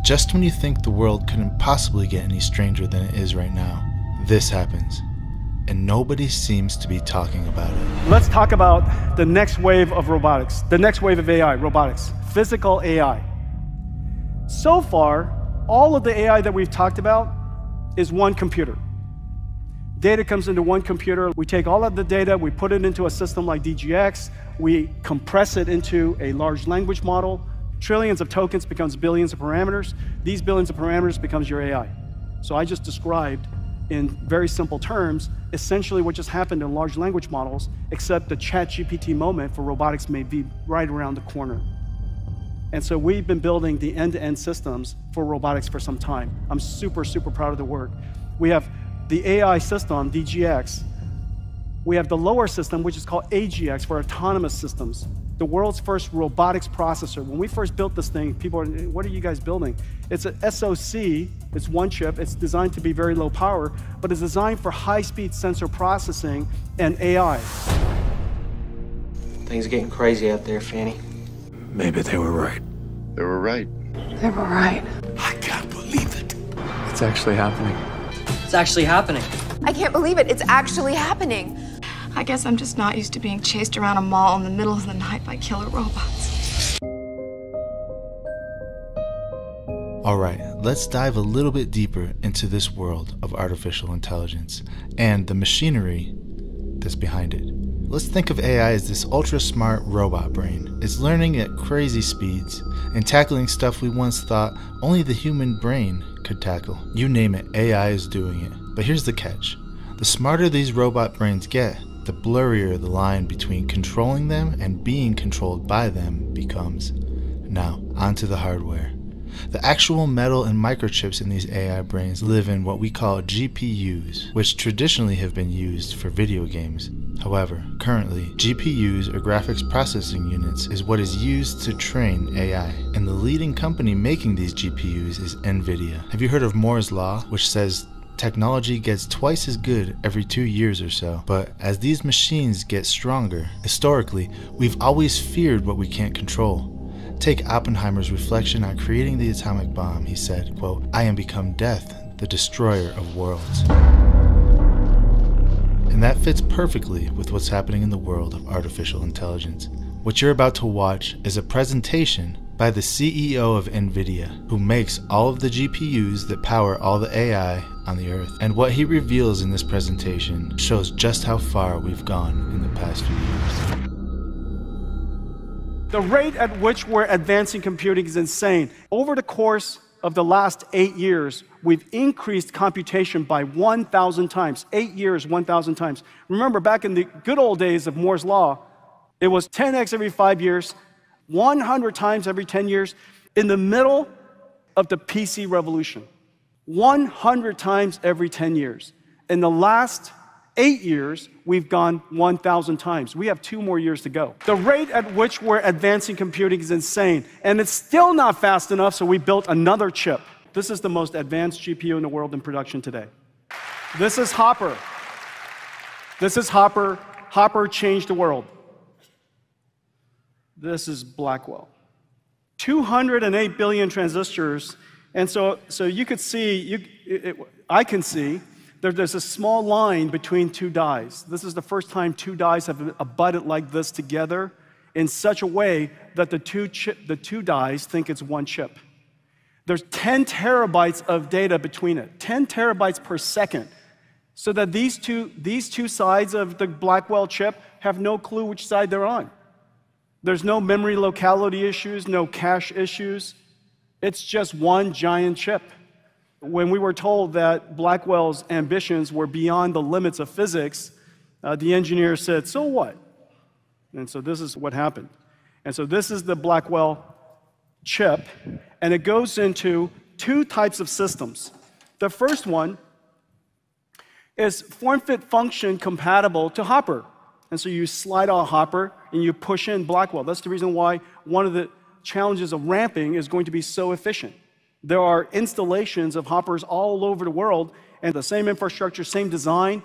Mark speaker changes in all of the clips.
Speaker 1: Just when you think the world couldn't possibly get any stranger than it is right now, this happens. And nobody seems to be talking about it.
Speaker 2: Let's talk about the next wave of robotics, the next wave of AI, robotics, physical AI. So far, all of the AI that we've talked about is one computer. Data comes into one computer. We take all of the data, we put it into a system like DGX, we compress it into a large language model. Trillions of tokens becomes billions of parameters. These billions of parameters becomes your AI. So I just described in very simple terms, essentially what just happened in large language models, except the ChatGPT moment for robotics may be right around the corner. And so we've been building the end-to-end systems for robotics for some time. I'm super, super proud of the work. We have the AI system, DGX. We have the lower system, which is called AGX for autonomous systems. The world's first robotics processor. When we first built this thing, people are, what are you guys building? It's an SoC, it's one chip, it's designed to be very low power, but it's designed for high-speed sensor processing and AI.
Speaker 3: Things are getting crazy out there, Fanny.
Speaker 4: Maybe they were right.
Speaker 5: They were right.
Speaker 6: They were right.
Speaker 4: I can't believe it. It's actually happening.
Speaker 3: It's actually happening.
Speaker 6: I can't believe it. It's actually happening.
Speaker 7: I guess I'm just not used to being chased around a mall in the middle of the night by killer robots.
Speaker 1: Alright, let's dive a little bit deeper into this world of artificial intelligence and the machinery that's behind it. Let's think of AI as this ultra-smart robot brain. It's learning at crazy speeds and tackling stuff we once thought only the human brain could tackle. You name it, AI is doing it. But here's the catch. The smarter these robot brains get, the blurrier the line between controlling them and being controlled by them becomes. Now, onto the hardware. The actual metal and microchips in these AI brains live in what we call GPUs, which traditionally have been used for video games. However, currently, GPUs or graphics processing units is what is used to train AI, and the leading company making these GPUs is NVIDIA. Have you heard of Moore's Law, which says technology gets twice as good every 2 years or so? But as these machines get stronger, historically, we've always feared what we can't control. Take Oppenheimer's reflection on creating the atomic bomb. He said, quote, "I am become death, the destroyer of worlds." And that fits perfectly with what's happening in the world of artificial intelligence. What you're about to watch is a presentation by the CEO of NVIDIA, who makes all of the GPUs that power all the AI on the earth. And what he reveals in this presentation shows just how far we've gone in the past few years.
Speaker 2: The rate at which we're advancing computing is insane. Over the course of the last 8 years, we've increased computation by 1,000 times. 8 years, 1,000 times. Remember, back in the good old days of Moore's Law, it was 10x every 5 years, 100 times every 10 years, in the middle of the PC revolution. 100 times every 10 years. In the last 8 years, we've gone 1,000 times. We have 2 more years to go. The rate at which we're advancing computing is insane, and it's still not fast enough, so we built another chip. This is the most advanced GPU in the world in production today. This is Hopper. This is Hopper. Hopper changed the world. This is Blackwell. 208 billion transistors, and so you could see, I can see, there's a small line between 2 dies. This is the first time 2 dies have abutted like this together in such a way that the two dies think it's one chip. There's 10 terabytes of data between it, 10 terabytes per second, so that these two sides of the Blackwell chip have no clue which side they're on. There's no memory locality issues, no cache issues. It's just one giant chip. When we were told that Blackwell's ambitions were beyond the limits of physics, the engineer said, "So what?" And so this is what happened. And so this is the Blackwell chip, and it goes into 2 types of systems. The first one is form-fit-function compatible to Hopper. And so you slide out Hopper and you push in Blackwell. That's the reason why one of the challenges of ramping is going to be so efficient. There are installations of Hoppers all over the world, and the same infrastructure, same design,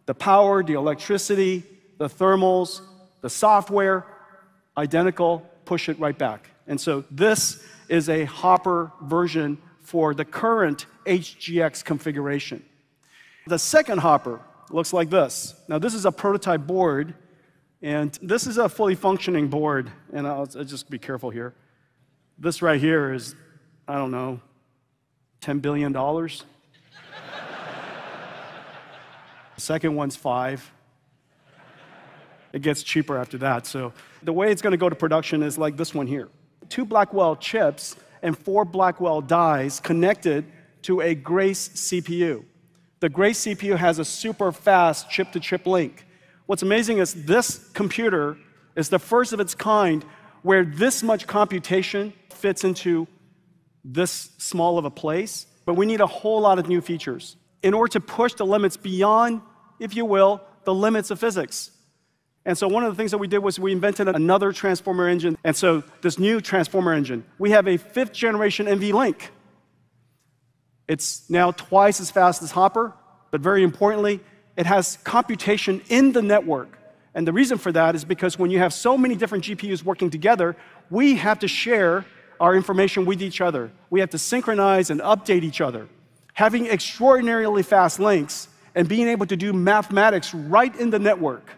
Speaker 2: the power, the electricity, the thermals, the software, identical, push it right back. And so this is a Hopper version for the current HGX configuration. The second Hopper looks like this. Now, this is a prototype board, and this is a fully functioning board, and I'll just be careful here. This right here is, I don't know, $10 billion. The second one's 5. It gets cheaper after that. So the way it's going to go to production is like this one here. 2 Blackwell chips and 4 Blackwell dies connected to a Grace CPU. The Grace CPU has a super fast chip-to-chip link. What's amazing is this computer is the first of its kind where this much computation fits into this small of a place, but we need a whole lot of new features in order to push the limits beyond, if you will, the limits of physics. And so one of the things that we did was we invented another transformer engine. And so this new transformer engine, we have a 5th generation NVLink. It's now twice as fast as Hopper, but very importantly, it has computation in the network. And the reason for that is because when you have so many different GPUs working together, we have to share our information with each other. We have to synchronize and update each other. Having extraordinarily fast links and being able to do mathematics right in the network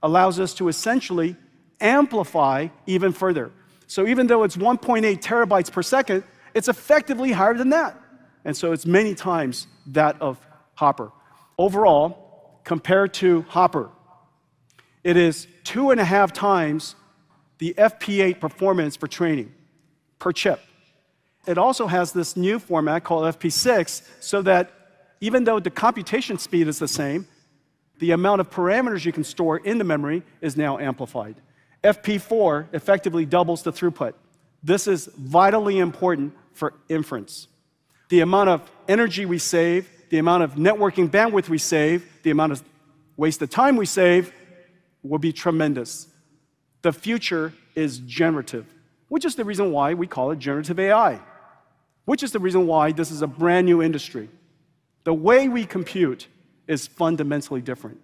Speaker 2: allows us to essentially amplify even further. So even though it's 1.8 terabytes per second, it's effectively higher than that. And so it's many times that of Hopper. Overall, compared to Hopper, it is 2.5 times the FP8 performance for training per chip. It also has this new format called FP6, so that even though the computation speed is the same, the amount of parameters you can store in the memory is now amplified. FP4 effectively doubles the throughput. This is vitally important for inference. The amount of energy we save, the amount of networking bandwidth we save, the amount of wasted time we save will be tremendous. The future is generative, which is the reason why we call it generative AI, which is the reason why this is a brand new industry. The way we compute is fundamentally different.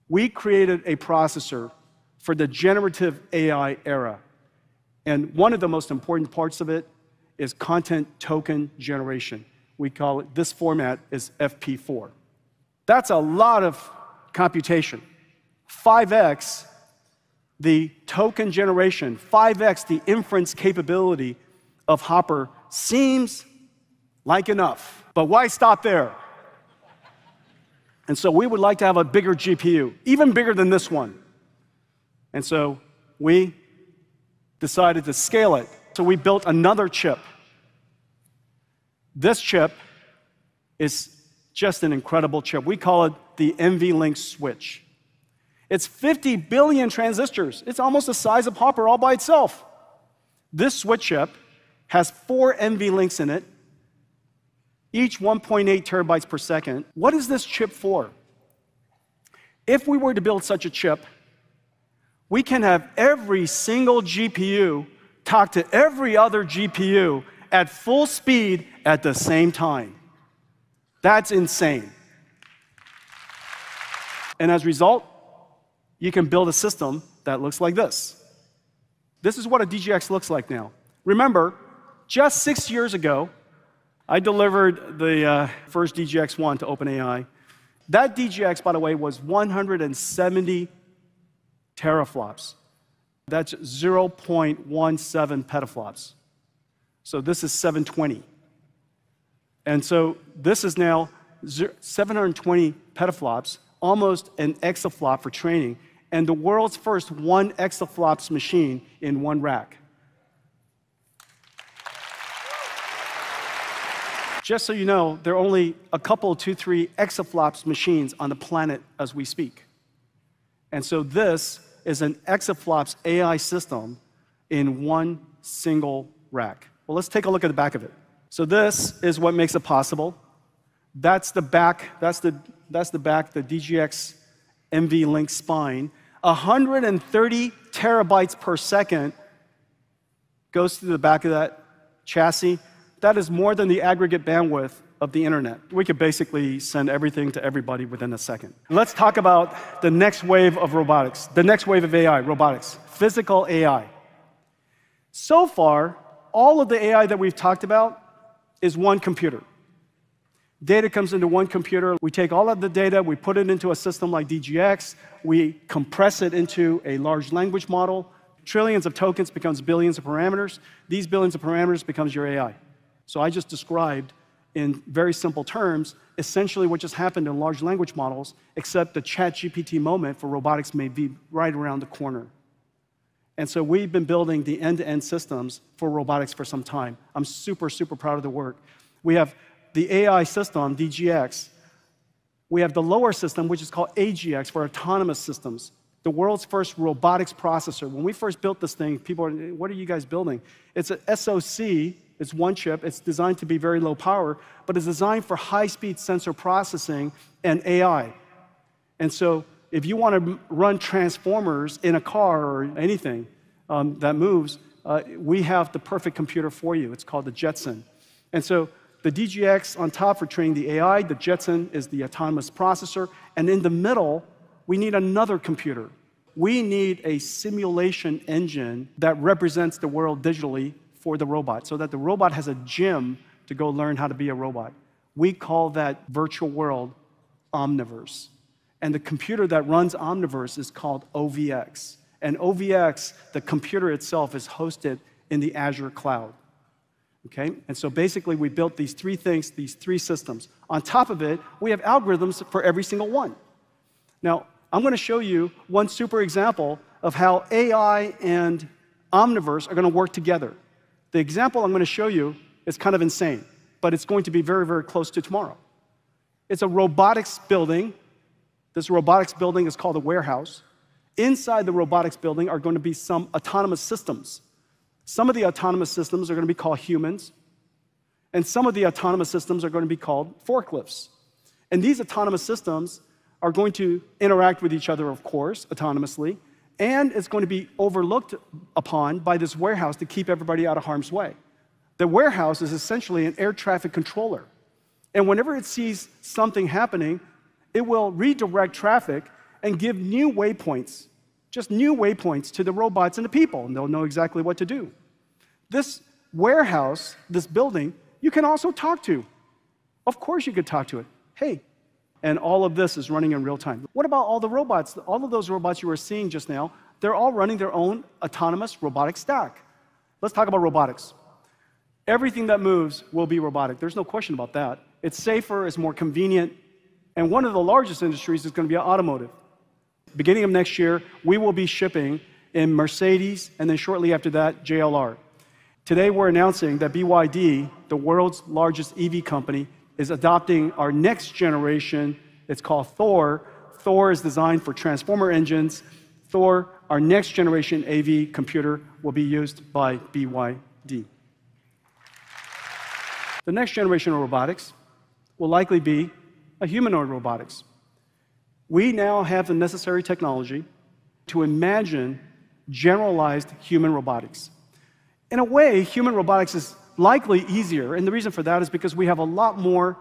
Speaker 2: We created a processor for the generative AI era. And one of the most important parts of it is content token generation. We call it, this format is FP4. That's a lot of computation. 5x the token generation, 5x the inference capability of Hopper seems like enough. But why stop there? And so we would like to have a bigger GPU, even bigger than this one. And so we decided to scale it. So we built another chip. This chip is just an incredible chip. We call it the NVLink switch. It's 50 billion transistors. It's almost the size of Hopper all by itself. This switch chip has 4 NVLinks in it, each 1.8 terabytes per second. What is this chip for? If we were to build such a chip, we can have every single GPU talk to every other GPU at full speed at the same time. That's insane. And as a result, you can build a system that looks like this. This is what a DGX looks like now. Remember, just 6 years ago, I delivered the first DGX-1 to OpenAI. That DGX, by the way, was 170 teraflops. That's 0.17 petaflops. So this is 720. And so this is now 720 petaflops, almost an exaflop for training, and the world's first 1 exaflops machine in one rack. Just so you know, there are only a couple, 2, 3 exaflops machines on the planet as we speak. And so this is an exaflops AI system in one single rack. Well, let's take a look at the back of it. So this is what makes it possible. That's the back, the DGX NVLink spine. 130 terabytes per second goes through the back of that chassis. That is more than the aggregate bandwidth of the internet. We could basically send everything to everybody within a second. Let's talk about the next wave of robotics, the next wave of AI, robotics, physical AI. So far, all of the AI that we've talked about is one computer. Data comes into one computer. We take all of the data, we put it into a system like DGX, we compress it into a large language model. Trillions of tokens becomes billions of parameters. These billions of parameters becomes your AI. So I just described in very simple terms essentially what just happened in large language models, except the ChatGPT moment for robotics may be right around the corner. And so we've been building the end-to-end systems for robotics for some time. I'm super, super proud of the work. We have the AI system, DGX. We have the lower system, which is called AGX, for autonomous systems, the world's first robotics processor. When we first built this thing, people are, what are you guys building? It's an SoC, it's one chip, it's designed to be very low power, but it's designed for high-speed sensor processing and AI. And so if you want to run transformers in a car or anything that moves, we have the perfect computer for you. It's called the Jetson. And so the DGX on top for training the AI, the Jetson is the autonomous processor, and in the middle, we need another computer. We need a simulation engine that represents the world digitally for the robot, so that the robot has a gym to go learn how to be a robot. We call that virtual world Omniverse. And the computer that runs Omniverse is called OVX. And OVX, the computer itself, is hosted in the Azure cloud. Okay? And so basically, we built these three things, these three systems. On top of it, we have algorithms for every single one. Now, I'm going to show you one super example of how AI and Omniverse are going to work together. The example I'm going to show you is kind of insane, but it's going to be very, very close to tomorrow. It's a robotics building. This robotics building is called a warehouse. Inside the robotics building are going to be some autonomous systems. Some of the autonomous systems are going to be called humans, and some of the autonomous systems are going to be called forklifts. And these autonomous systems are going to interact with each other, of course, autonomously, and it's going to be overlooked upon by this warehouse to keep everybody out of harm's way. The warehouse is essentially an air traffic controller, and whenever it sees something happening, it will redirect traffic and give new waypoints, just new waypoints to the robots and the people, and they'll know exactly what to do. This warehouse, this building, you can also talk to. Of course you could talk to it. Hey, and all of this is running in real time. What about all the robots? All of those robots you were seeing just now, they're all running their own autonomous robotic stack. Let's talk about robotics. Everything that moves will be robotic. There's no question about that. It's safer, it's more convenient, and one of the largest industries is going to be automotive. Beginning of next year, we will be shipping in Mercedes, and then shortly after that, JLR. Today, we're announcing that BYD, the world's largest EV company, is adopting our next generation. It's called Thor. Thor is designed for transformer engines. Thor, our next generation AV computer, will be used by BYD. The next generation of robotics will likely be a humanoid robotics. We now have the necessary technology to imagine generalized human robotics. In a way, human robotics is likely easier, and the reason for that is because we have a lot more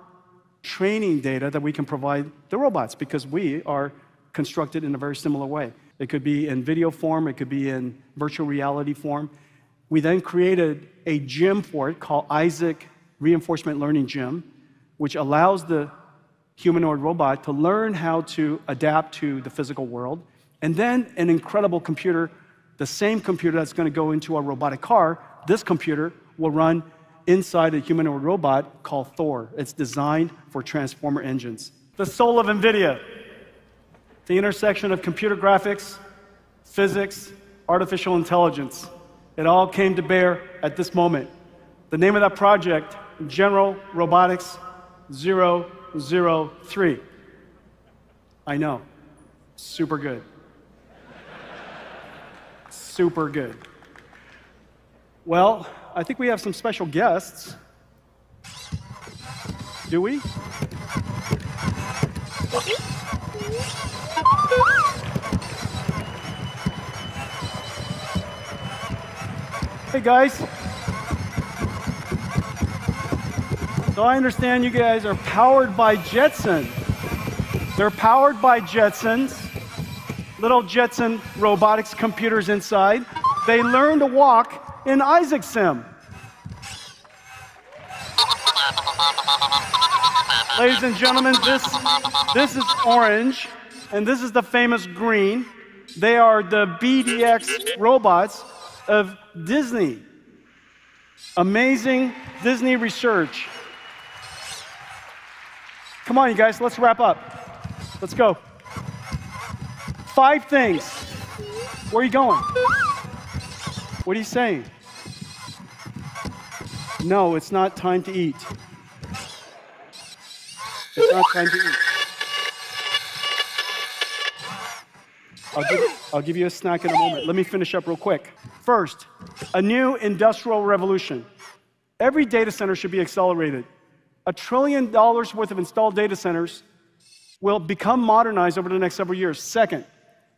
Speaker 2: training data that we can provide the robots, because we are constructed in a very similar way. It could be in video form, it could be in virtual reality form. We then created a gym for it called Isaac Reinforcement Learning Gym, which allows the humanoid robot to learn how to adapt to the physical world. And then an incredible computer, the same computer that's going to go into a robotic car, this computer will run inside a humanoid robot called Thor. It's designed for transformer engines. The soul of NVIDIA, the intersection of computer graphics, physics, artificial intelligence. It all came to bear at this moment. The name of that project, General Robotics 003. I know, super good. Super good. Well, I think we have some special guests. Do we? Hey guys. So I understand you guys are powered by Jetson. They're powered by Jetsons, little Jetson robotics computers inside. They learn to walk in Isaac Sim. Ladies and gentlemen, this is orange, and this is the famous green. They are the BDX robots of Disney. Amazing Disney research. Come on, you guys, let's wrap up. Let's go. 5 things. Where are you going? What are you saying? No, it's not time to eat. It's not time to eat. I'll give you a snack in a moment. Let me finish up real quick. First, a new industrial revolution. Every data center should be accelerated. $1 trillion worth of installed data centers will become modernized over the next several years. Second,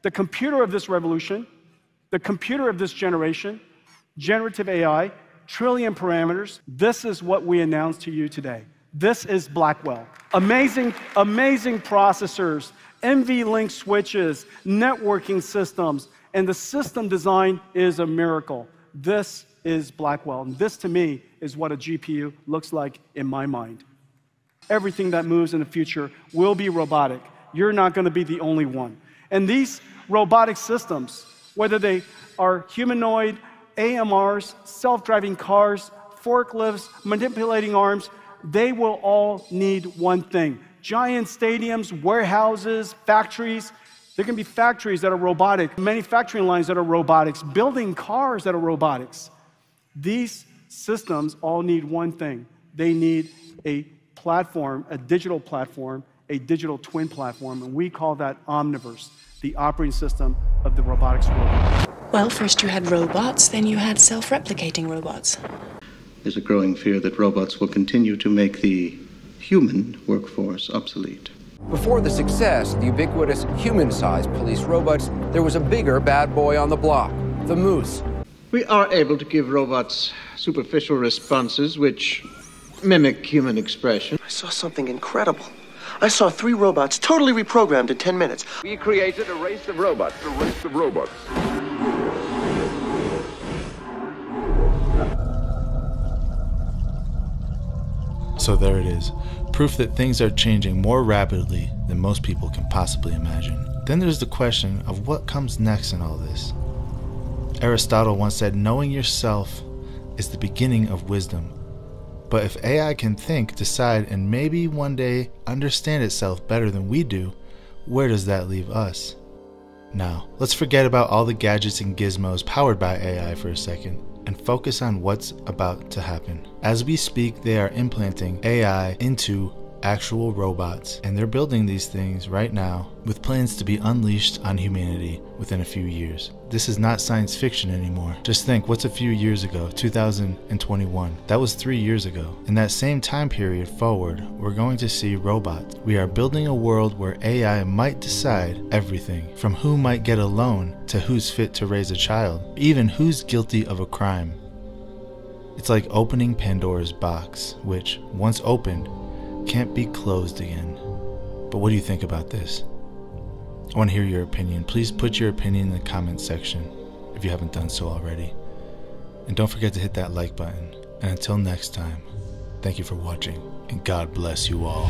Speaker 2: the computer of this revolution, the computer of this generation, generative AI, trillion parameters. This is what we announced to you today. This is Blackwell. Amazing, amazing processors, NVLink switches, networking systems, and the system design is a miracle. This is Blackwell. And this, to me, is what a GPU looks like in my mind. Everything that moves in the future will be robotic. You're not going to be the only one. And these robotic systems, whether they are humanoid, AMRs, self-driving cars, forklifts, manipulating arms, they will all need one thing. Giant stadiums, warehouses, factories. There can be factories that are robotic, manufacturing lines that are robotics, building cars that are robotics. These systems all need one thing. They need a platform, a digital platform, a digital twin platform, and we call that Omniverse, the operating system of the robotics world.
Speaker 5: Well, first you had robots, then you had self-replicating robots.
Speaker 8: There's a growing fear that robots will continue to make the human workforce obsolete.
Speaker 9: Before the success of the ubiquitous human-sized police robots, there was a bigger bad boy on the block, the Moose.
Speaker 8: We are able to give robots superficial responses which mimic human expression.
Speaker 10: I saw something incredible. I saw 3 robots totally reprogrammed in 10 minutes.
Speaker 11: We created a race of robots. A race of robots.
Speaker 1: So there it is, proof that things are changing more rapidly than most people can possibly imagine. Then there's the question of what comes next in all this. Aristotle once said, knowing yourself is the beginning of wisdom. But if AI can think, decide, and maybe one day understand itself better than we do, where does that leave us? Now, let's forget about all the gadgets and gizmos powered by AI for a second and focus on what's about to happen. As we speak, they are implanting AI into actual robots, and they're building these things right now with plans to be unleashed on humanity within a few years. This is not science fiction anymore. Just think, what's a few years ago? 2021. That was 3 years ago. In that same time period forward, we're going to see robots. We are building a world where AI might decide everything, from who might get a loan to who's fit to raise a child, even who's guilty of a crime. It's like opening Pandora's box, which, once opened, can't be closed again. But what do you think about this? I want to hear your opinion. Please put your opinion in the comments section if you haven't done so already. And don't forget to hit that like button. And until next time, thank you for watching, and God bless you all.